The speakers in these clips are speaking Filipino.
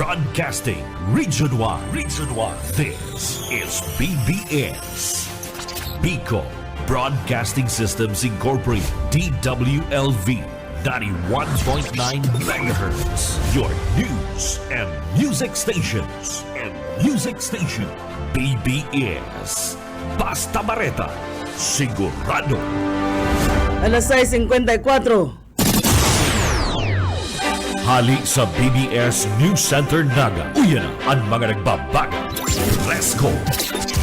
Broadcasting Region 1. Region 1. This is BBS. Bicol Broadcasting Systems Incorporated. DWLV 91.9 MHz. Your news and music stations. BBS. Basta Bareta. Sigurado. Alas 6:54. Hali sa BBS News Center Naga. Uyan ang mga nagbabaga. Resco.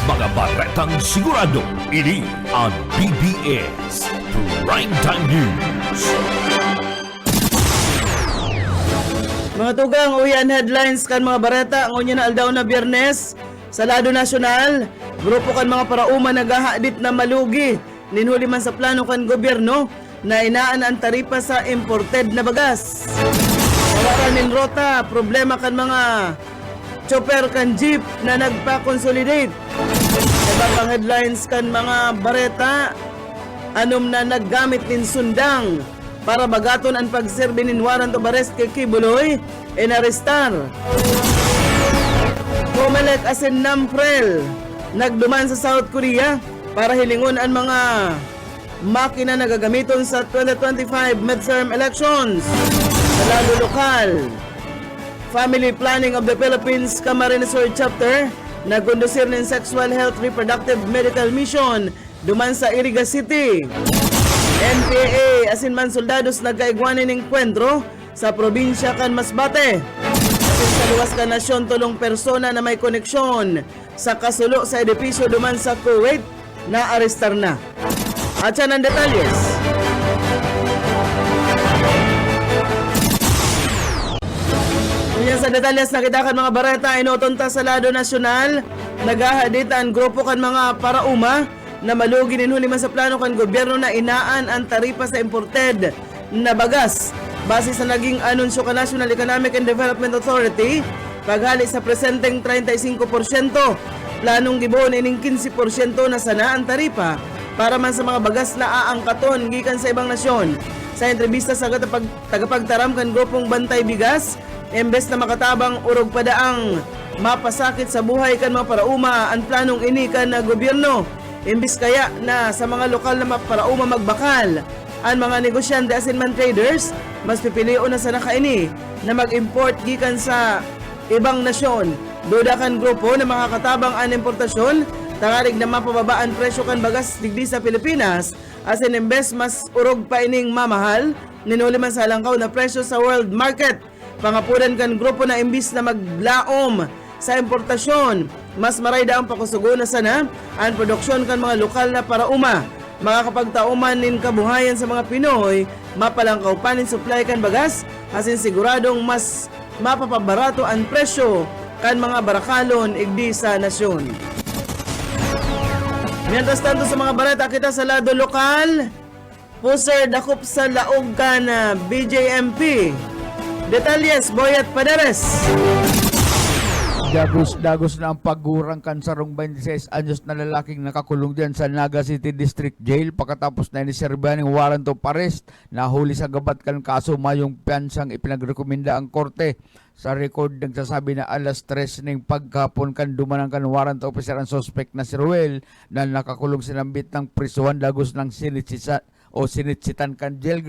Mga baretang sigurado. Ini ang BBS Primetime News. Mga tugang uyan headlines kan mga bareta ang unya na aldaw na Biyernes sa Lado Nasyonal. Grupo kan mga parauma nagahadit na malugi. Ninhuli man sa plano kan gobyerno na inaan ang taripa sa imported na bagas. Kawaran nin rota, problema kan mga chopper kan jeep na nagpa-consolidate. Iba pang headlines kan mga bareta, anom na naggamit nin sundang para bagaton ang pagserbi nin warrant of arrest kay Kibuloy, inarestar. Comelec asin Namprel, nagduman sa South Korea para hilingon ang mga makina na gagamiton sa 2025 midterm elections. Sa lalo lokal, Family Planning of the Philippines Camarines Sur Chapter nagkondusir ng Sexual Health Reproductive Medical Mission duman sa Iriga City. NPA asin man soldados nagkaigwanin ng kwentro sa probinsya kan Masbate. Asin sa luwas ka nasyon tulong persona na may koneksyon sa kasulo sa edipisyo duman sa Kuwait na arestar na. At yan ang detalyes. Yan sa detalyes nakita kan mga bareta inotonta sa Lado Nasyonal. Naghahadit ang grupo kan mga parauma na malugi ninhuli man sa plano kan gobyerno na inaan ang taripa sa imported na bagas. Base sa naging anunsyo ka National Economic and Development Authority, paghali sa presenteng 35%, planong gibuon ining 15% na sana ang taripa para man sa mga bagas na aangkaton gikan sa ibang nasyon. Sa entrevista sa tagapagtaram kan grupong Bantay Bigas, imbes na makatabang urog padaang mapasakit sa buhay kan mga parauma ang planong ini kan na gobyerno. Imbis kaya na sa mga lokal na parauma magbakal, ang mga negosyante asin man traders, mas pipilion na sana kaini na mag-import gikan sa ibang nasyon. Duda kan grupo na makakatabang ang importasyon, tangarig na mapababaan presyo kan bagas digdi sa Pilipinas, asin imbes mas urog pa ining mamahal, ninuli man sa langkaw na presyo sa world market. Pangapunan kan grupo na imbis na maglaom sa importasyon, mas marayda ang pakusugo na sana ang produksyon kan mga lokal na parauma. Makakapagtauman nin kabuhayan sa mga Pinoy, mapalangkaw pa nin supply kan bagas, asin siguradong mas mapapabarato ang presyo kan mga barakalon igdi sa nasyon. Mientras tanto sa mga barata kita sa lado lokal, puser dakop sa laog kan BJMP. Detalyes, Boyat Paderes. Dagos na ang paggurang kansarong 26 anyos na lalaking nakakulong diyan sa Naga City District Jail pagkatapos na iniserbahan ng warrant of arrest. Nahuli sa gabat kan kaso mayong piyansang ipinagrekomenda ang korte. Sa record nagsasabi na alas 3 ng pagkapon kan dumanang kan warrant officer ang suspect na si Ruel na nakakulong sinambit ng prisuhan dagos ng sinitsitan kan jail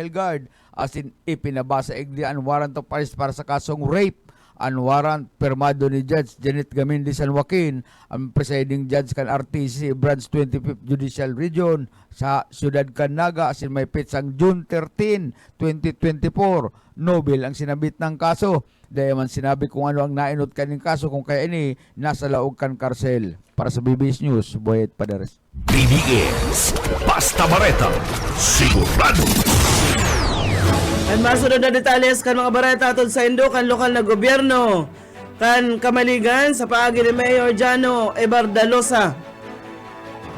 guard asin ipinabasa igdi ang warrant of arrest para sa kasong rape. Ang warrant permado ni Judge Janet Gamindi San Joaquin, ang presiding judge kan RTC Branch 25th Judicial Region sa Siyudad kan Naga asin may pitsang June 13, 2024. Nobel ang sinabit ng kaso. Dahil man sinabi kung ano ang nainot kaning kaso kung kaya ini nasa laog kan karsel. Para sa BBS News, Boyet Paderes. BBS Basta Bareta. Sigurado. Ang masunod na detalyes kan mga bareta atod sa Indo kan lokal na gobyerno kan Kamaligan sa paagi ni Mayor Jano Ebardalosa.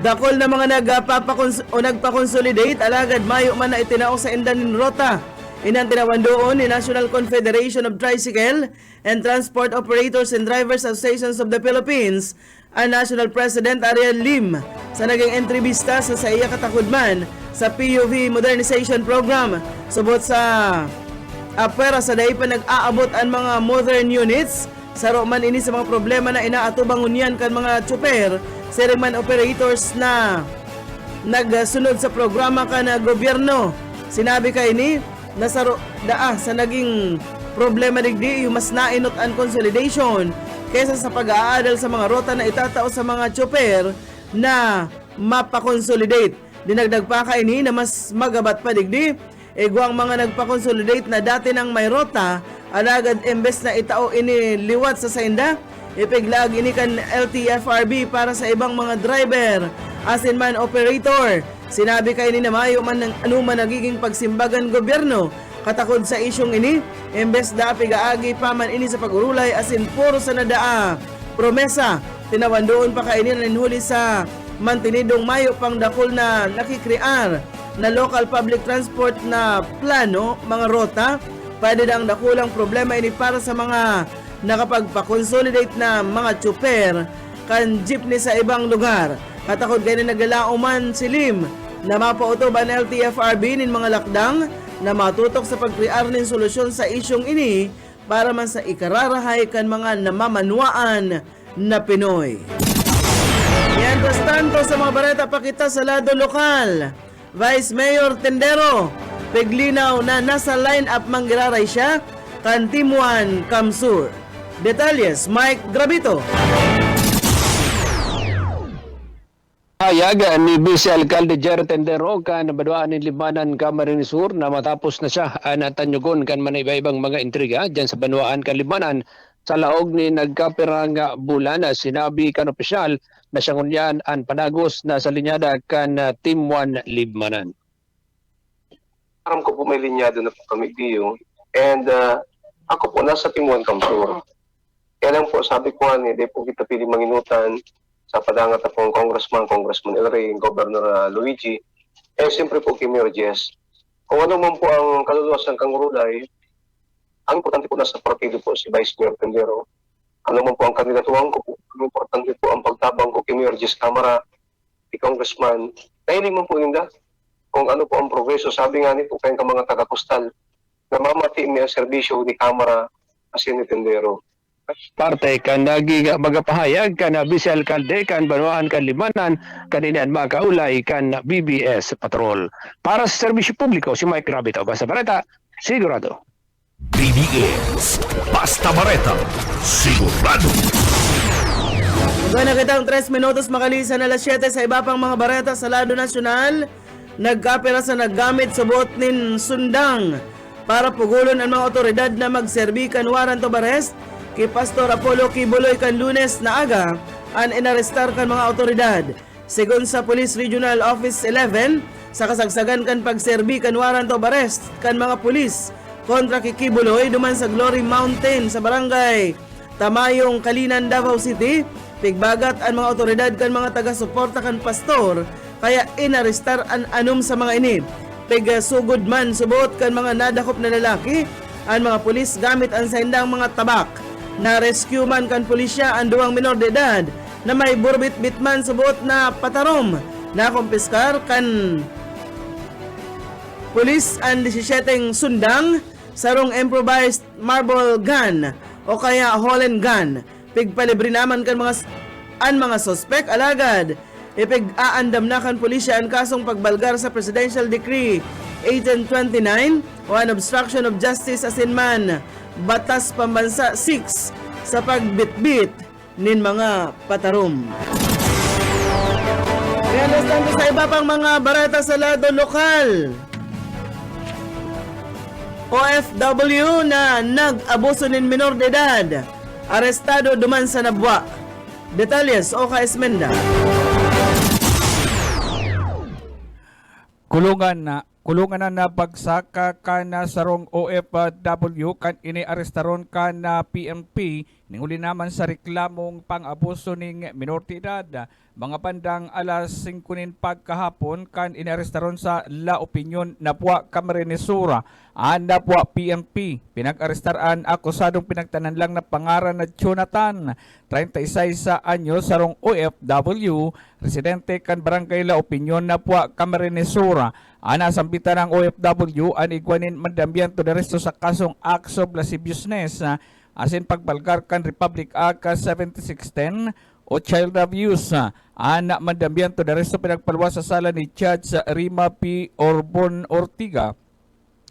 Dakol na mga nagpa-consolidate alagad mayo man na itinao sa Indanin Rota. Inang tinawan doon ni National Confederation of Tricycle and Transport Operators and Drivers Associations of the Philippines ang National President Ariel Lim sa naging entrevista sa iya katakudman sa PUV Modernization Program. Subot sa apera sa day pa nag-aabot ang mga modern units saro man ini sa mga problema na inaatubang unyan kan mga tsuper, man operators na nagsunod sa programa ka na gobyerno. Sinabi kay ni nasaro sa naging problema digdi yung mas nainot ang consolidation kaysa sa pag-aadal sa mga rota na itatao sa mga tsuper na mapakonsolidate. Dinagdag pa kay ni na mas magabat pa digdi igwang mga nagpa-consolidate na dati nang may rota, alagad imbes na itao ini liwat sa sainda, ipiglag ini kan LTFRB para sa ibang mga driver, asin man operator. Sinabi kay ni na mayo man ng anuman nagiging pagsimbagan gobyerno, katakod sa isyong ini, imbes da pigaagi pa man ini sa pagurulay, asin puro sa nadaa promesa. Tinawan doon pa kay ni nanhuli sa mantinidong mayo pang dakol na nakikrear na local public transport na plano, mga rota. Pwede ang dakulang problema ini para sa mga nakapagpa-consolidate na mga tsuper kan jeepney sa ibang lugar. Katakod kayo na naglalauman silim na mapautob ang LTFRB nin mga lakdang na matutok sa pagkrear nin solusyon sa isyong ini para man sa ikararahay kan mga namamanwaan na Pinoy. Yan tanto sa mga bareta pakita sa lado lokal. Vice Mayor Tendero, piglinaw na nasa line-up manggiraray siya kan Timuan Kamsur. Detalles, Mike Gravito. Hayag ni Vice Alcalde Jer Tendero kan badwaan ni Libanan Camarines Sur na matapos na siya natanyugon kan man iba-ibang mga intriga diyan sa banwaan kan Libanan sa laog ni nagkapirang bulan. Sinabi kan opisyal na siya ngunyan ang panagos na sa linyada kan Team 1 Libmanan. Aram ko po may linyado na po kami diyo and ako po nasa Team 1 Kamsur. Kaya lang po sabi ko di po kita pili manginutan sa padangat akong Congressman Elray, Governor Luigi, siyempre po kay Mayor Jess. Kung ano man po ang kaluluwasan kang Ruday, ang importante po nasa partido po si Vice Mayor Tendero. Ano man po ang kandidatuhan ko po, ang importante po ang pagtabang ko kay Mayor Jess Camara, kay Congressman. Nahiling man po ninda kung ano po ang progreso. Sabi nga nito kayong mga taga-kustal na mamati may serbisyo ni Camara kasi ni Tendero. Parte kan nagi magapahayag kan Vice Alcalde kan banwaan kan Libanan kanina makaulay kan BBS Patrol. Para sa serbisyo publiko si Mike Gravito, Basta Bareta, sigurado. BBS Basta Bareta, sigurado. Kung nakitang 3 minutos makalisan na alas 7 sa iba pang mga bareta sa lado nasyonal, nagkapira sa naggamit sa bot nin sundang para pugulon ang mga otoridad na magserbi kan warrant of arrest kay Pastor Apollo Kibuloy kan Lunes na aga an inarestar kan mga otoridad. Segun sa Police Regional Office 11, sa kasagsagan kan pagserbi kan warrant of arrest kan mga pulis kontra kay Kibuloy duman sa Glory Mountain sa barangay Tamayong, Kalinan, Davao City, pigbagat ang mga otoridad kan mga taga-suporta kan pastor kaya inarestar an anum sa mga ini. Sugod man subot kan mga nadakop na lalaki ang mga pulis gamit ang saindang mga tabak. Na-rescue man kan pulisya ang duwang minor de edad na may burbit-bit man subot na patarom. Na-kumpiskar kan pulis ang 17 sundang sarong improvised marble gun o kaya Holland gun. Pigpalibre naman kan mga sospek alagad. Ipig-aandam na kan pulisya ang kasong pagbalgar sa Presidential Decree 1829 o an obstruction of justice asin man Batas Pambansa 6 sa pagbitbit nin mga patarom. Kaya nastand sa iba pang mga barata sa lado lokal. OFW na nag-abuso nin minor de edad, arestado duman sa Nabwa. Detalles, Oka Esmenda. Kulungan na napagsaka ka na sarong OFW kan iniarestaron ka na PMP ninguli naman sa reklamong pang-abuso ning minor de edad. Mga pandang alas 5 nin pagkahapon kan iniarestaron sa La Opinion Napua Camarines Sur ang Napua PMP. Pinag-arestaraan akusadong pinagtanan lang na pangaran na Jonathan, 36 sa anyo sarong OFW, residente kan Barangay La Opinion Napua Camarines Sur. Ana sambitan ng OFW an igwanin mandambiyan to the resto sa kasong acts of lasciviousness asin pagbalgar kan Republic Act 7610 o child abuse. Ana mandambiyan to the resto pinagpalwas sa sala ni Judge Rima P. Orbon Ortiga,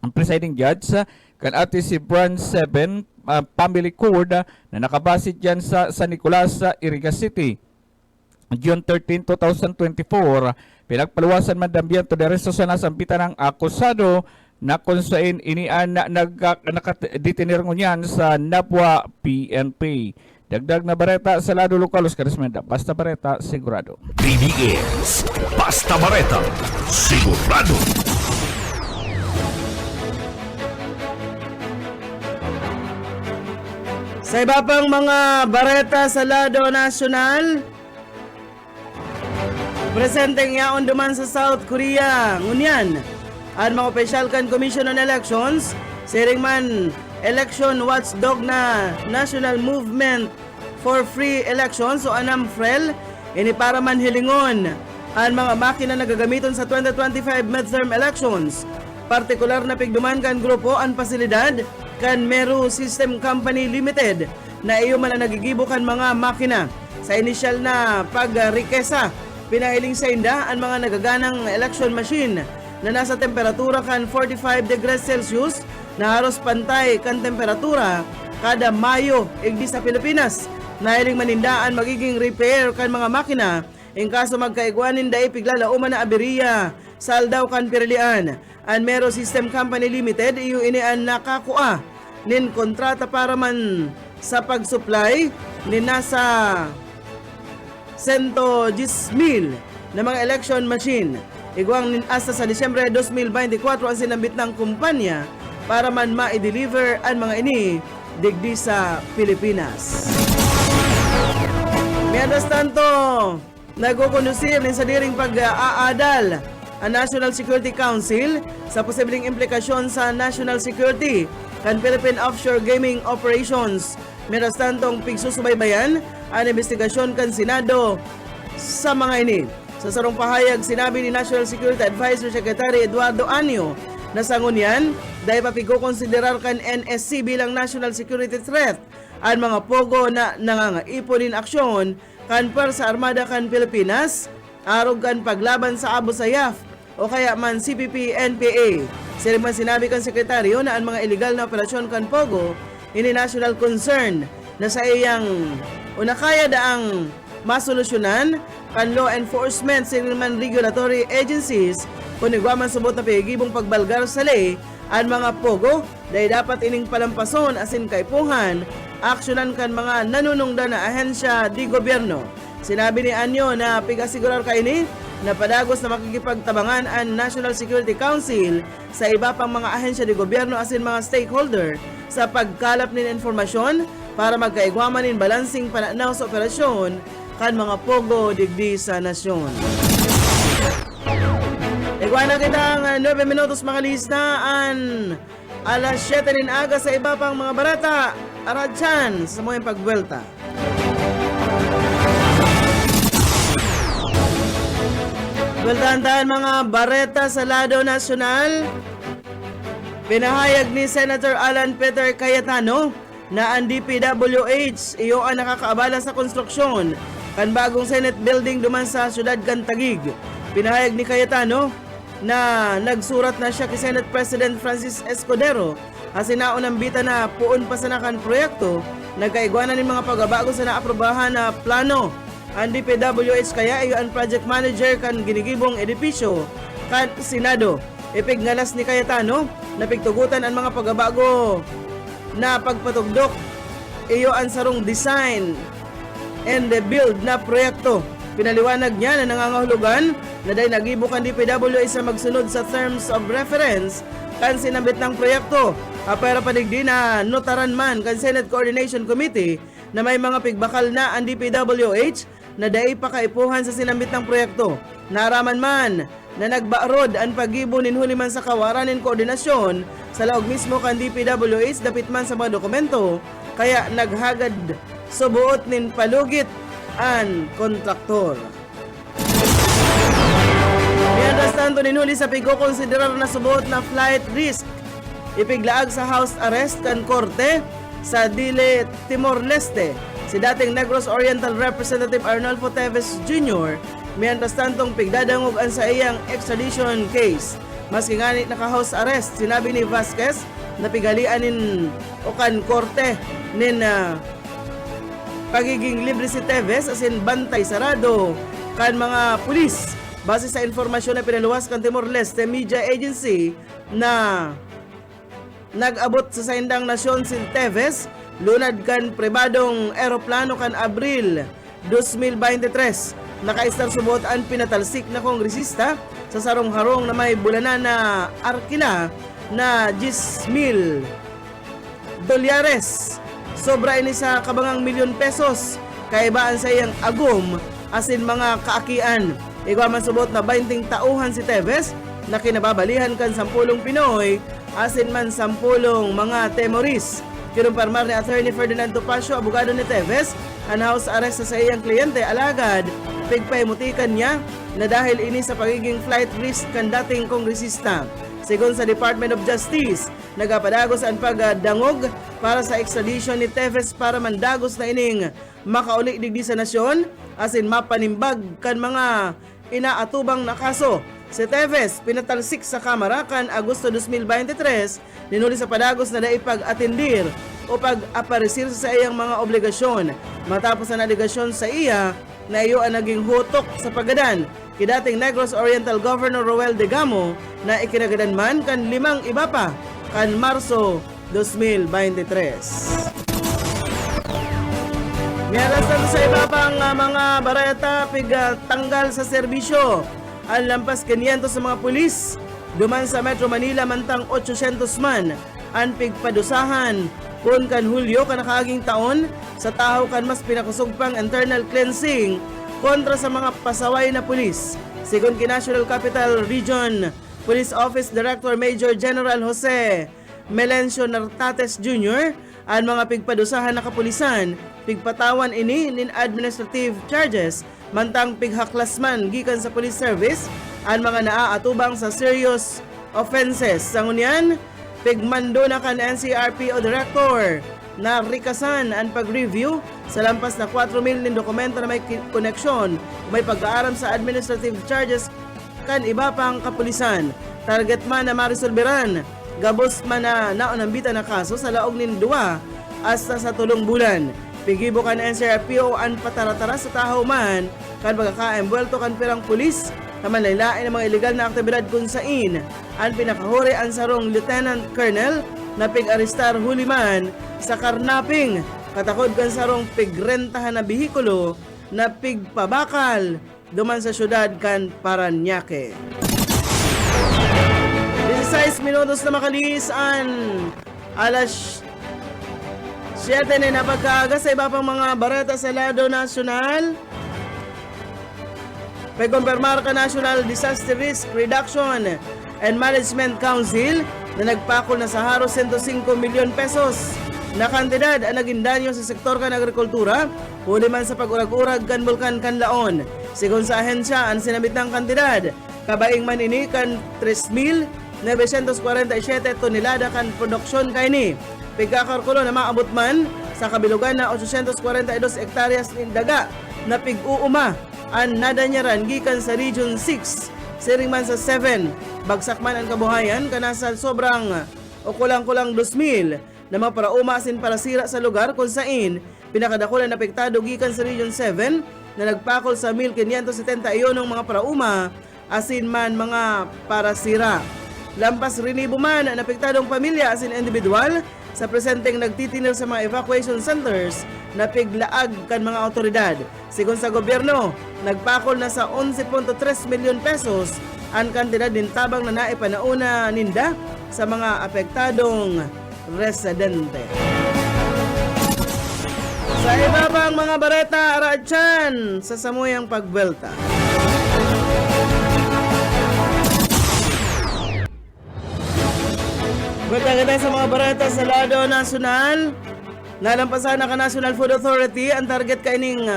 ang presiding judge, kan ati si Branch 7 Family Court na nakabase dyan sa San Nicolas, Iriga City. June 13, 2024, pinagpaluwasan mandambiyan to the resto sa nasampitan ng akusado na kung saan inian na nakadetenir niyan sa Nabwa PNP. Dagdag na bareta sa lado lokalos karismenda. Basta bareta, sigurado. BDS Basta Bareta, sigurado. Sa iba pang mga bareta sa lado nasyonal, presenteng yaon duman sa South Korea, ngunyan, ang mga opisyal kan Commission on Elections, siring man election watchdog na National Movement for Free Elections o ANAMFREL, ini para man hilingon ang mga makina na gagamiton sa 2025 midterm elections. Partikular na pigduman kan grupo ang pasilidad kan Meru System Company Limited na iyo man ang nagigibo kan mga makina. Sa inisyal na pagrikesa, pinahiling sa inda ang mga nagaganang election machine na nasa temperatura kan 45 degrees Celsius na halos pantay kan temperatura kada Mayo igdi sa Pilipinas. Nahiling manindaan magiging repair kan mga makina in kaso magkaigwanin dai piglalauman na aberiya sa aldaw kan pirilian. Ang Mero System Company Limited iyo inian nakakua nin kontrata para man sa pagsupply ni nasa 110,000 na mga election machine. Igwang hasta sa Disyembre 2024 ang sinambit ng kumpanya para man ma-deliver ang mga ini digdi sa Pilipinas. Mientras tanto, nagkukondusir sa diring pag-aadal ang National Security Council sa posibleng implikasyon sa national security kan Philippine Offshore Gaming Operations. Mientras tanto, pigsusubaybayan ang investigasyon kan Senado sa mga ini. Sa sarong pahayag, sinabi ni National Security Advisor Secretary Eduardo Anyo na sa ngunyan, dahil papigkukonsiderar kan NSC bilang national security threat ang mga pogo na nangangaipon in aksyon kan par sa Armada kan Pilipinas, arog kan paglaban sa Abu Sayyaf o kaya man CPP-NPA. Sinabi sinabi kan sekretaryo na ang mga illegal na operasyon kan pogo ini national concern na sa iyang unakaya daang masolusyonan kan law enforcement man regulatory agencies kung igwaman subot na pigibong pagbalgar sa lay ang mga pogo dahil dapat ining palampason asin kaipuhan aksyonan kan mga nanunungdan na ahensya di gobyerno. Sinabi ni Anyo na pigasigurar ka ini na padagos na makikipagtabangan ang National Security Council sa iba pang mga ahensya di gobyerno asin mga stakeholder sa pagkalap nin informasyon para magkaigwaman in balancing pananaw sa operasyon kan mga pogo digdi sa nasyon. Igwa na kitang 9 minutos makalistaan alas 7 nin aga sa iba pang mga barata aradyan sa mga pagbuelta. Bueltahan mga bareta sa lado nasyonal. Pinahayag ni Senator Alan Peter Cayetano na ang DPWH iyo ang nakakaabala sa konstruksyon kan bagong Senate building duman sa syudad kan Taguig. Pinahayag ni Cayetano na nagsurat na siya kay Senate President Francis Escudero asinaon ang bita na puon pa sa nakan proyekto nagkaigwanan ng mga pagbabago sa naaprobahan na plano. Ang DPWH kaya iyo ang project manager kan ginigibong edipisyo kan Senado. Ipignalas ni Cayetano na pigtugutan ang mga pagbabago na pagpatugdok iyo ang sarong design and build na proyekto. Pinaliwanag niya na nangangahulugan na dahil nagibo kan DPWH sa magsunod sa terms of reference kan sinabit ng proyekto. Pero padigdi na notaran man kan Senate Coordination Committee na may mga pigbakal na ang DPWH na dahil pakaipuhan sa sinambit ng proyekto. Naraman man na nagbaarod ang paggibo ninhuli man sa kawaran ng koordinasyon sa laog mismo kan DPWH dapit man sa mga dokumento kaya naghagad subuot nin palugit ang kontraktor. Mientras tanto ninuli sa pigkokonsiderar na subot na flight risk. Ipiglaag sa house arrest kan korte sa Dile, Timor-Leste si dating Negros Oriental Representative Arnolfo Teves Jr. Mientras tantong pigdadangog ang sa iyang extradition case. Maski nganit naka-house arrest, sinabi ni Vasquez na pigalian nin o kan korte nin pagiging libre si Teves as in bantay sarado kan mga pulis. Base sa informasyon na pinaluwas kan Timor-Leste Media Agency na nag-abot sa saindang nasyon si Teves lunad kan pribadong eroplano kan Abril 2023. Nakaistar subot ang pinatalsik na kongresista sa sarong-harong na may bulanan na arkila na 10,000 dolyares. Sobra ini sa kabangang milyon pesos. Kaibaan sa iyang agum asin mga kaakian. Igwa man subot na 20 tauhan si Teves na kinababalihan kan 10 Pinoy asin man 10 mga Temoris. Kinumpirmar ni Attorney Ferdinand Topacio, abogado ni Teves, ang house arrest sa iyang kliyente alagad pigpaimutikan niya na dahil ini sa pagiging flight risk kan dating kongresista. Sigon sa Department of Justice, nagapadagos ang pagdangog para sa extradition ni Teves para mandagos na ining makauli digdi sa nasyon asin mapanimbag kan mga inaatubang na kaso. Si Teves pinatalsik sa Kamara kan Agosto 2023 ninuli sa padagos na naipag-atindir o pag-aparisir sa iyang mga obligasyon matapos ang aligasyon sa iya na iyo ang naging hutok sa pagadan kidating Negros Oriental Governor Roel Degamo na ikinagadan man kan 5 iba pa kan Marso 2023. Miyalas na sa iba pang mga bareta pigtanggal sa serbisyo. Ang lampas 500 sa mga pulis duman sa Metro Manila mantang 800 man ang pigpadusahan kun kan Hulyo kanakaaging taon sa taho kan mas pinakusog pang internal cleansing kontra sa mga pasaway na pulis. Sigon ki National Capital Region Police Office Director Major General Jose Melencio Nartates Jr. ang mga pigpadusahan na kapulisan pigpatawan ini nin administrative charges mantang pighaklasman gikan sa police service ang mga naaatubang sa serious offenses. Sa ngunyan, pigmando na kan NCRPO Director na rikasan ang pag-review sa lampas na 4,000 nin dokumento na may koneksyon may pag-aaram sa administrative charges kan iba pang kapulisan. Target man na marisolberan, gabos man na naunambita na kaso sa laog nin 2 hasta sa 3 bulan. Pigibo kan NCRPO ang pataratara sa tahaw man kan pagkakaembwelto kan pirang pulis na manlaylain ng mga ilegal na aktibidad kung sain ang pinakahuri ang sarong Lieutenant Colonel na pig-aristar huli man sa karnaping katakod kan sarong pigrentahan na bihikulo na pigpabakal duman sa syudad kan Parañaque. 16 minutos na makalis ang alas 7 na napagkaaga sa iba pang mga bareta sa lado nasyonal. Pagkumpirmar ka National Disaster Risk Reduction and Management Council na nagpakol na sa haros 105 milyon pesos na kantidad ang naging danyo sa sektor kan agrikultura huli man sa pag-urag-urag kan Bulkan Kanlaon. Sigon sa ahensya, ang sinabit ng kantidad kabaing man ini kan 3,947 tonelada kan produksyon kaini. Pigkakalkulo na maabot man sa kabilugan na 842 hektaryas ng daga na pig-uuma ang nadanyaran gikan sa Region 6 siring man sa 7 bagsak man ang kabuhayan kanasal sobrang o kulang-kulang 2,000 na mga parauma asin parasira sa lugar kung sain pinakadakulan na apektado gikan sa Region 7 na nagpakol sa 1,571 ng mga parauma asin man mga parasira. Lampas rinibo man ang apektadong pamilya asin individual sa presenteng nagtitinir sa mga evacuation centers na piglaag kan mga otoridad. Sigon sa gobyerno, nagpakol na sa 11.3 milyon pesos ang kantidad din tabang na naipanauna ninda sa mga apektadong residente. Sa iba pang mga bareta, Aratsan sa samuyang pagbelta. Berkaitan sa mga bareta sa lado nasyonal, nalampasan na ka National Food Authority ang target kaining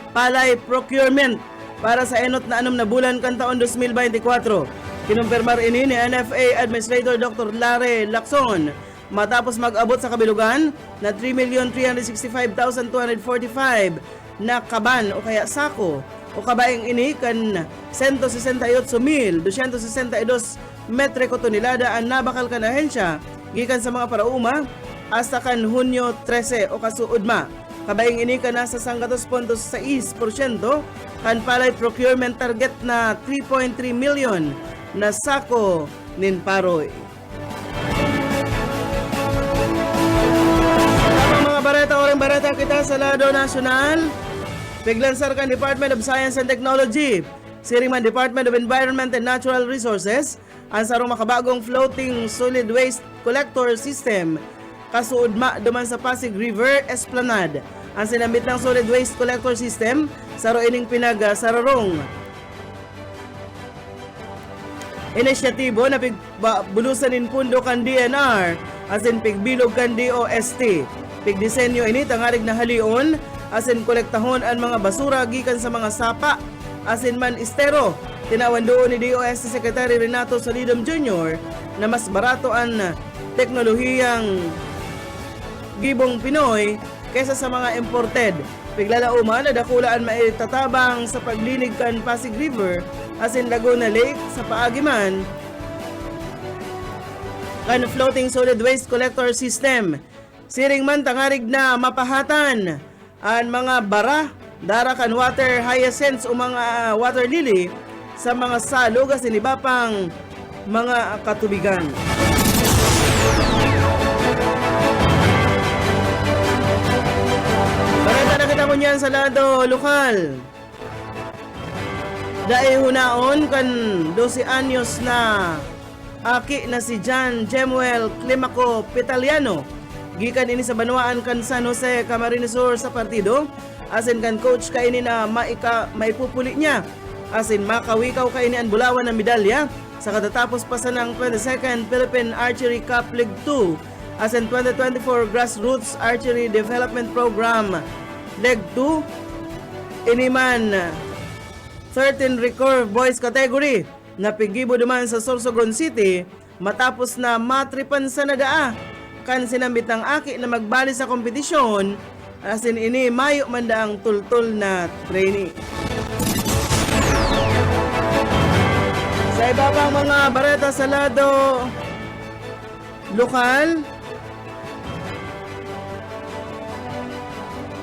palay procurement para sa enot na 6 na bulan kan taon 2024. Kinumpirmar ini ni NFA Administrator Dr. Larry Lacson matapos mag-abot sa kabilugan na 3,365,245 na kaban o kaya sako o kabaing ini kan 168,262 metriko tonelada ang nabakal kan ahensya gikan sa mga parauma hasta kan Hunyo 13 o kasuudma. Kabaing ini ka nasa 2.6% kan palay procurement target na 3.3 million na sako nin paroy. Mga bareta o bareta kita sa lado nasyonal, piglansar kan Department of Science and Technology, Siriman Department of Environment and Natural Resources, ang sarong makabagong floating solid waste collector system kasuudma duman sa Pasig River Esplanade. Ang sinambit ng solid waste collector system saro ining pinag-sararong inisyatibo na pigbulusan in pundo kan DNR asin pigbilog kan DOST. Pigdisenyo ini tangarig na halion asin kolektahon ang mga basura gikan sa mga sapa asin man estero. Tinawan doon ni DOST Secretary Renato Solidum Jr. na mas barato ang teknolohiyang gibong Pinoy kaysa sa mga imported. Piglalauman na dakulaan maitatabang sa paglinig kan Pasig River asin Laguna Lake sa Paagiman kan floating solid waste collector system. Siring man tangarig na mapahatan ang mga bara, darakan water hyacinths o mga water lily sa mga salog asin iba pang mga katubigan. Bareta na kita mo niyan sa lado lokal. Dahil hunaon kan 12 anyos na aki na si John Jemuel Climaco Pitaliano. Gikan ini sa Banwaan kan San Jose, Camarines Sur sa partido. Asin kan coach kaini na maipupuli niya. Asin makawikaw kaini ang bulawan ng medalya sa katatapos pa sa ng 22nd Philippine Archery Cup League 2. Asin 2024 Grassroots Archery Development Program League 2. Iniman 13 recurve boys category na pigibo duman sa Sorsogon City matapos na matripan sa nadaa kan sinambit ng aki na magbali sa kompetisyon asin ini mayo man daang tultol na trainee. Sa iba pang mga bareta sa lado lokal,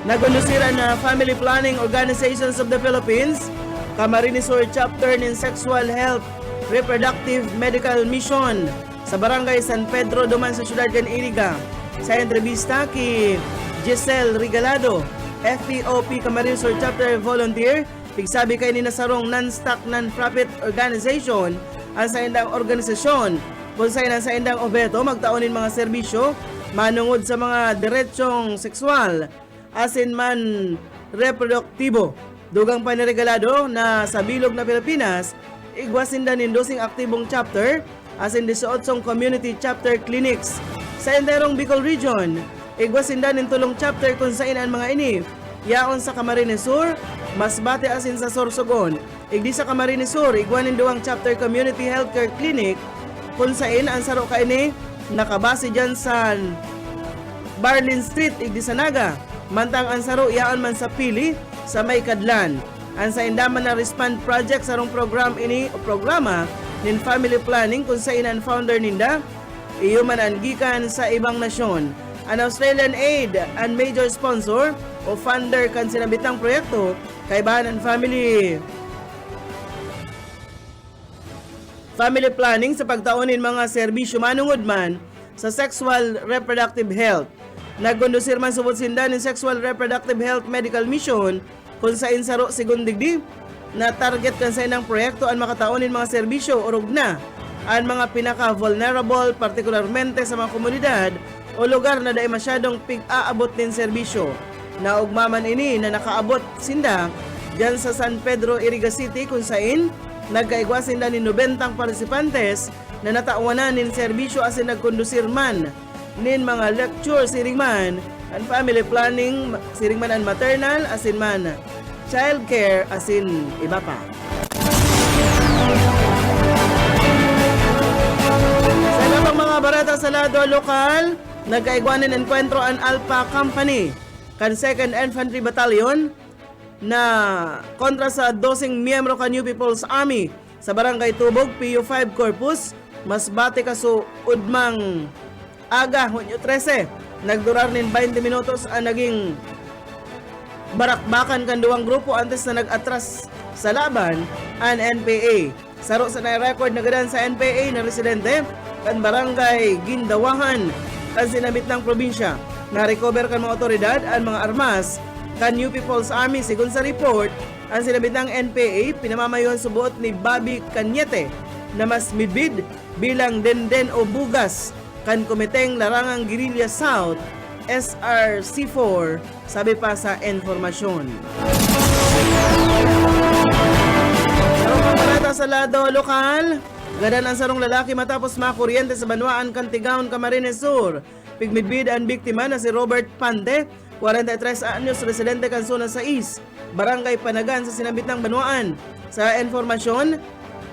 nagulusiran na Family Planning Organizations of the Philippines Camarines Sur Chapter ng Sexual Health Reproductive Medical Mission sa Barangay San Pedro duman sa syudad kan Iriga. Sa entrevista ki Giselle Regalado, FPOP Camarines Sur Chapter Volunteer, pigsabi kay ni nasarong non-stock non-profit organization ang sa indang organisasyon kung sa indang obeto magtaonin mga serbisyo manungod sa mga diretsyong sexual asin man reproduktibo. Dugang paniregalado na sa bilog na Pilipinas, igwasindan in dosing aktibong chapter asin 18 community chapter clinics. Sa enterong Bicol Region, igwasindan in tulong chapter kung saan ang mga ini yaon sa Camarines Sur, Masbate asin sa Sorsogon. Igdi sa Camarines Sur, igwanin duwang chapter community healthcare clinic kung saan ang saro ka ini nakabase dyan sa Barlin Street, igdi sa Naga. Mantang ang saro yaon man sa Pili sa May Kadlan. Ang sa indaman na Respond Project sarong program ini o programa nin family planning kung sa inan founder ninda iyo man ang gikan sa ibang nasyon. An Australian aid and major sponsor o funder kan sinabitang proyekto kay bahanan family planning sa pagtaonin mga serbisyo manungod man sa sexual reproductive health. Nagkondusir man subot sinda ng Sexual Reproductive Health Medical Mission kung sa insaro sigundigdi na target kan sa inang proyekto ang makataonin mga serbisyo o rugna ang mga pinaka-vulnerable partikularmente sa mga komunidad o lugar na dahil masyadong pig-aabot din serbisyo. Naugmaman ini na nakaabot sinda dyan sa San Pedro, Iriga City kung saan nagkaigwa sinda ni 90 partisipantes na natauwanan nin serbisyo asin nagkondusir man nin mga lecture siring man and family planning siring man and maternal asin man child care asin iba pa. barata sa lado lokal, nagkaigwanan enkwentro ang Alpha Company kan 2nd Infantry Battalion na kontra sa 12 miyembro kan New People's Army sa Barangay Tubog, PU5 Corpus, Masbate kaso udmang aga, Hunyo 13. Nagdurar nin 20 minutos ang naging barakbakan kan duwang grupo antes na nag-atras sa laban ang NPA. Saro sa na-record na gadan sa NPA na residente kan Barangay Gindawahan kan sinabit ng probinsya. Na-recover kan mga otoridad ang mga armas kan New People's Army. Sigun sa report, ang sinabit ng NPA pinamamayuhan subuot ni Bobby Cañete na mas midbid bilang denden o bugas kan Komiteng Larangang Guerrilla South SRC4, sabi pa sa informasyon. Sarong paparata sa lado lokal, gadan ang sarong lalaki matapos makuryente sa Banwaan, Cantigaon, Camarines Sur. Pigmidbid ang biktima na si Robert Pante, 43 anyos, residente kan Zona 6, Barangay Panagan sa sinabit ng Banwaan. Sa informasyon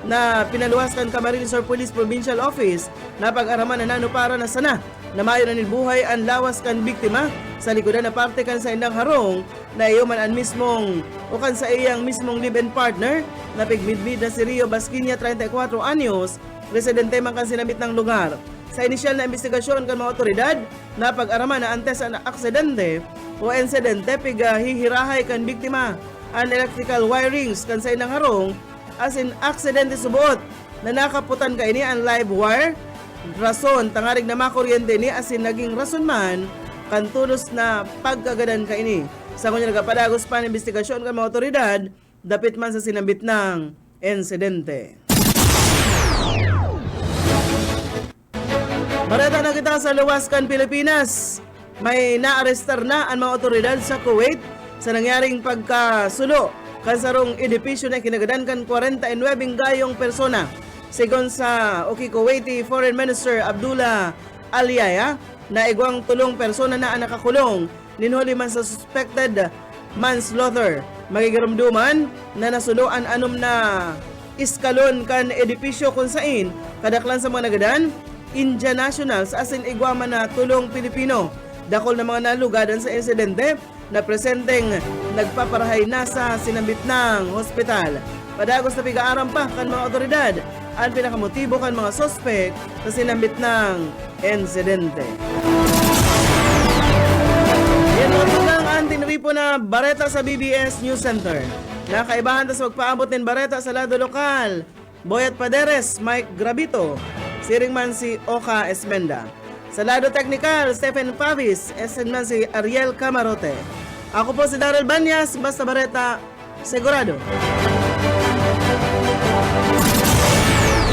na pinaluhaskan Camarines Sur Police Provincial Office na pag-araman na nanupara na sana na mayo na nilbuhay ang lawas kan biktima sa likodan na parte kan sa indang harong na iyuman ang mismong o kan sa iyang mismong live-in partner na pigmidbid na si Rio Basquinia, 34 anyos, residente man kan sinabit ng lugar. Sa inisyal na investigasyon kan mga otoridad na pag-araman na antes ang aksidente o insidente hihirahay kan biktima ang electrical wirings kan sa indang harong as in aksidente subuot na nakaputan ka ini ang live wire. Rason tangarig na makuryente ni asin naging rason man kantulos na pagkagadan ka ini. Sa kunya nagapadagos pa ng investigasyon kan mga otoridad dapit man sa sinambit ng insidente. Barata na kita sa Luwaskan, Pilipinas. May naarestar na ang mga otoridad sa Kuwait sa nangyaring pagkasulo kansarong edipisyo na kinagadan kan 49 gayong persona. Sigon sa Kuwaiti Foreign Minister Abdullah Al-Yaya, na igwang tulong persona na ang nakakulong ninhuli man sa suspected manslaughter. Magigaramduman na nasuloan anom na iskalon kan edipisyo kung sain kadaklan sa mga nagadan India Nationals asin igwama na tulong Pilipino. Dakol na mga nalugadan sa insidente na presenteng nagpaparahay na sa sinambit ng hospital. Padagos na piga-aram pa kan mga otoridad ang pinakamotibo kan mga sospek sa sinambit ng insidente. Yan lang ang tinripo na bareta sa BBS News Center. Nakaibahan ta sa magpaabot ng bareta sa lado lokal. Boyat Paderes, Mike Grabito, siring man si Oka Esmenda. Sa lado technical, Stephen Pavis, esen man si Ariel Camarote. Ako po si Daryl Banyas, basta bareta, segurado.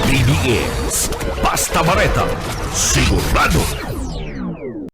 BBS Basta Bareta, sigurado.